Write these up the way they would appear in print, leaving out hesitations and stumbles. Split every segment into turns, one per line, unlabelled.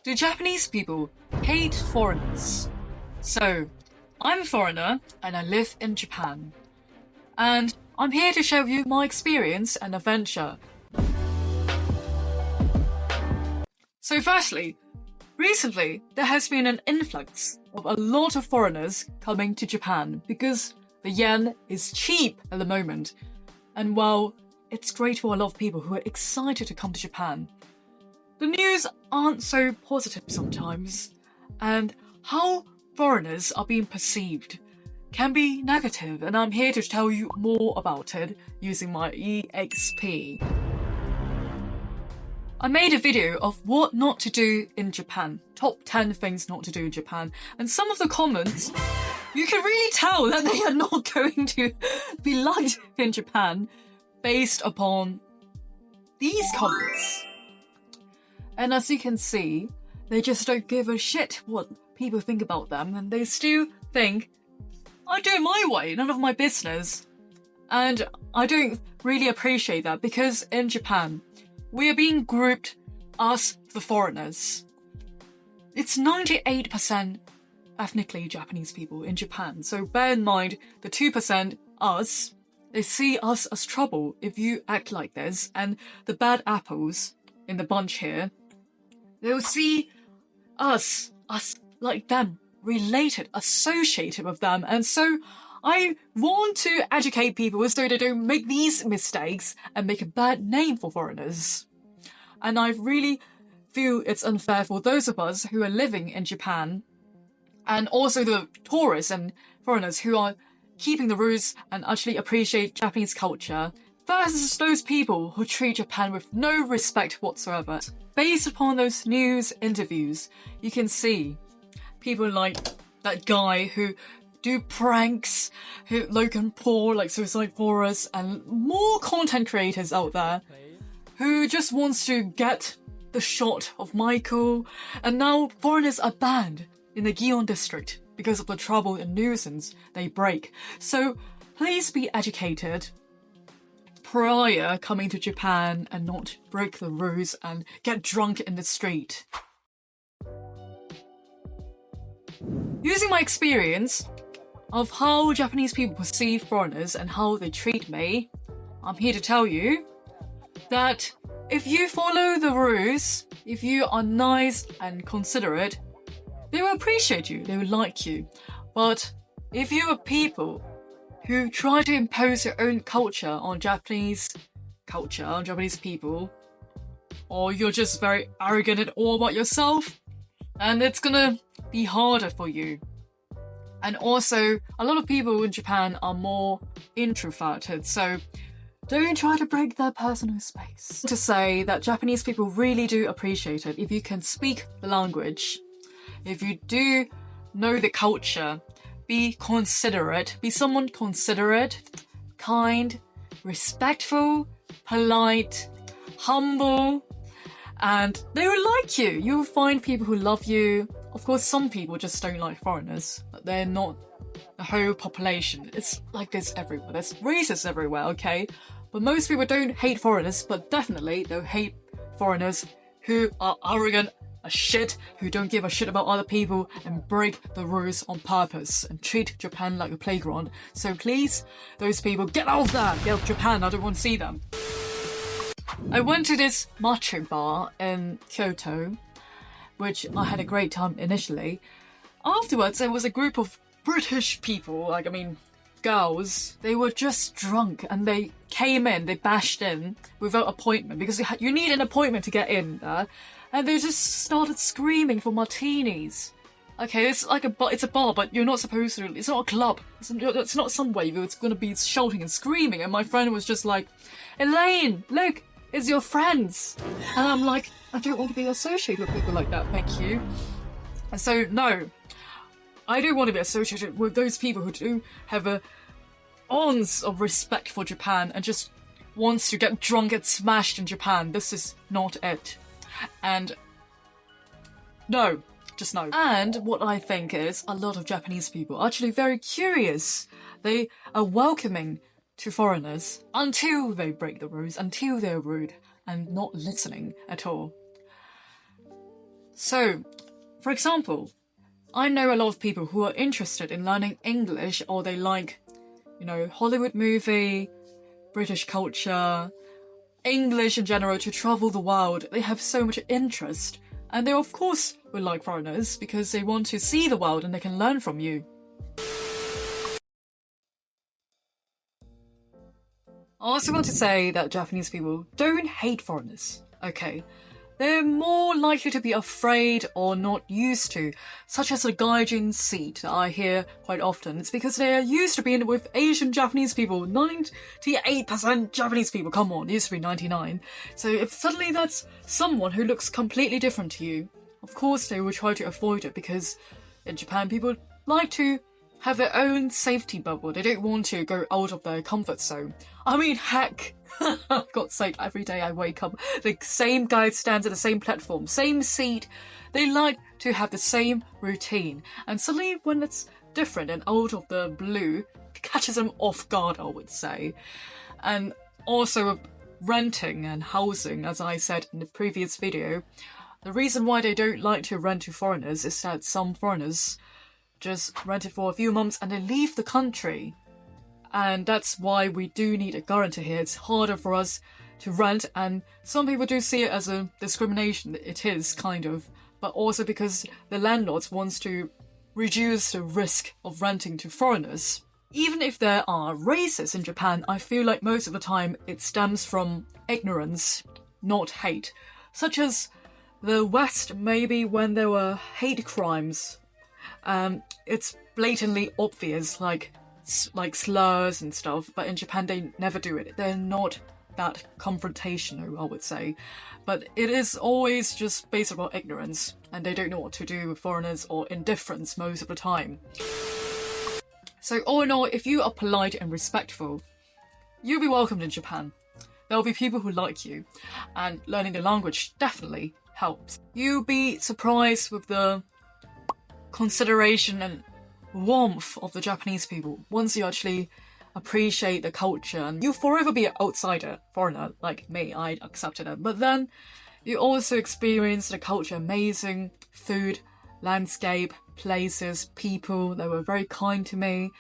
Do Japanese people hate foreigners? So, I'm a foreigner and I live in Japan. And I'm here to show you my experience and adventure. So firstly, recently there has been an influx of a lot of foreigners coming to Japan because the yen is cheap at the moment. And while it's great for a lot of people who are excited to come to Japan, the news aren't so positive sometimes, and how foreigners are being perceived can be negative, and I'm here to tell you more about it using my EXP. I made a video of what not to do in Japan, top 10 things not to do in Japan, and some of the comments, you can really tell that they are not going to be liked in Japan based upon these comments. And as you can see, they just don't give a shit what people think about them, and they still think, I do it my way, none of my business. And I don't really appreciate that, because in Japan, we are being grouped as the foreigners. It's 98% ethnically Japanese people in Japan, so bear in mind the 2% us, they see us as trouble if you act like this, and the bad apples in the bunch here, they'll see us as like them, related, associated with them. And so I want to educate people so they don't make these mistakes and make a bad name for foreigners. And I really feel it's unfair for those of us who are living in Japan, and also the tourists and foreigners who are keeping the rules and actually appreciate Japanese culture, versus those people who treat Japan with no respect whatsoever. Based upon those news interviews, you can see people like that guy who do pranks, who Logan Paul, like Suicide Forest, and more content creators out there who just wants to get the shot of Michael. And now foreigners are banned in the Gion district because of the trouble and nuisance they break. So please be educated prior coming to Japan and not break the rules and get drunk in the street. Using my experience of how Japanese people perceive foreigners and how they treat me, I'm here to tell you that if you follow the rules, if you are nice and considerate, they will appreciate you, they will like you. But if you are people who try to impose your own culture on Japanese culture, on Japanese people, or you're just very arrogant and all about yourself, and it's gonna be harder for you. And also, a lot of people in Japan are more introverted, so don't try to break their personal space. To say that Japanese people really do appreciate it if you can speak the language, if you do know the culture, be considerate, be someone considerate, kind, respectful, polite, humble, and they will like you. You'll find people who love you. Of course, some people just don't like foreigners, but they're not the whole population. It's like this everywhere. There's racists everywhere, okay? But most people don't hate foreigners, but definitely they'll hate foreigners who are arrogant as shit, who don't give a shit about other people and break the rules on purpose and treat Japan like a playground. So please, those people, get out of there! Get out of Japan, I don't want to see them. I went to this matcha bar in Kyoto, which I had a great time initially. Afterwards, there was a group of British people, girls. They were just drunk and they came in, they bashed in without appointment, because you need an appointment to get in there. And they just started screaming for martinis. Okay, it's like it's a bar, but you're not supposed to. It's not a club. It's not some wave. It's gonna be shouting and screaming. And my friend was just like, Elaine, look, it's your friends. And I'm like, I don't want to be associated with people like that, thank you. And so, no, I don't want to be associated with those people who do have a ounce of respect for Japan and just wants to get drunk and smashed in Japan. This is not it. And no, just no. And what I think is a lot of Japanese people are actually very curious. They are welcoming to foreigners until they break the rules, until they're rude and not listening at all. So, for example, I know a lot of people who are interested in learning English, or they like, Hollywood movie, British culture, English in general, to travel the world. They have so much interest, and they of course will like foreigners because they want to see the world and they can learn from you. I also want to say that Japanese people don't hate foreigners, okay? They're more likely to be afraid or not used to, such as the gaijin seat that I hear quite often. It's because they are used to being with Asian Japanese people. 98% Japanese people, come on, it used to be 99. So if suddenly that's someone who looks completely different to you, of course they will try to avoid it, because in Japan people like to have their own safety bubble. They don't want to go out of their comfort zone. I mean, heck, for God's sake, every day I wake up, the same guy stands at the same platform, same seat. They like to have the same routine. And suddenly when it's different and out of the blue, it catches them off guard, I would say. And also with renting and housing, as I said in the previous video, the reason why they don't like to rent to foreigners is that some foreigners just rent it for a few months and they leave the country. And that's why we do need a guarantor here. It's harder for us to rent, and some people do see it as a discrimination. It is, kind of. But also because the landlords wants to reduce the risk of renting to foreigners. Even if there are racists in Japan, I feel like most of the time it stems from ignorance, not hate. Such as the West, maybe when there were hate crimes. It's blatantly obvious, like slurs and stuff, but in Japan they never do it. They're not that confrontational, I would say. But it is always just based on ignorance, and they don't know what to do with foreigners, or indifference most of the time. So all in all, if you are polite and respectful, you'll be welcomed in Japan. There'll be people who like you, and learning the language definitely helps. You'll be surprised with the consideration and warmth of the Japanese people once you actually appreciate the culture. And you'll forever be an outsider, foreigner, like me. I accepted it. But then you also experience the culture, amazing food, landscape, places, people that were very kind to me.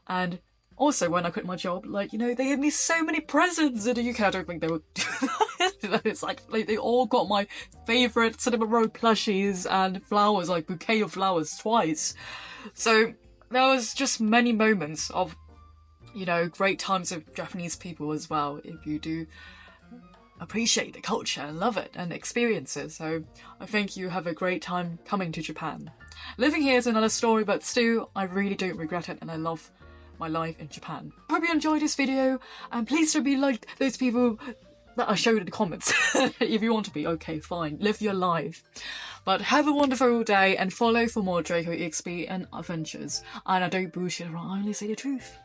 And also when I quit my job, they gave me so many presents in the UK. I don't think they would do that. It's like they all got my favourite Cinema Row plushies and flowers, like bouquet of flowers twice. So there was just many moments of, great times with Japanese people as well, if you do appreciate the culture and love it and experience it. So I think you have a great time coming to Japan. Living here is another story, but still, I really don't regret it, and I love my life in Japan. Hope you enjoyed this video, and please don't be like those people that I showed in the comments. If you want to be, okay, fine, live your life. But have a wonderful day, and follow for more Draco Exp and adventures. And I don't bullshit around, I only say the truth.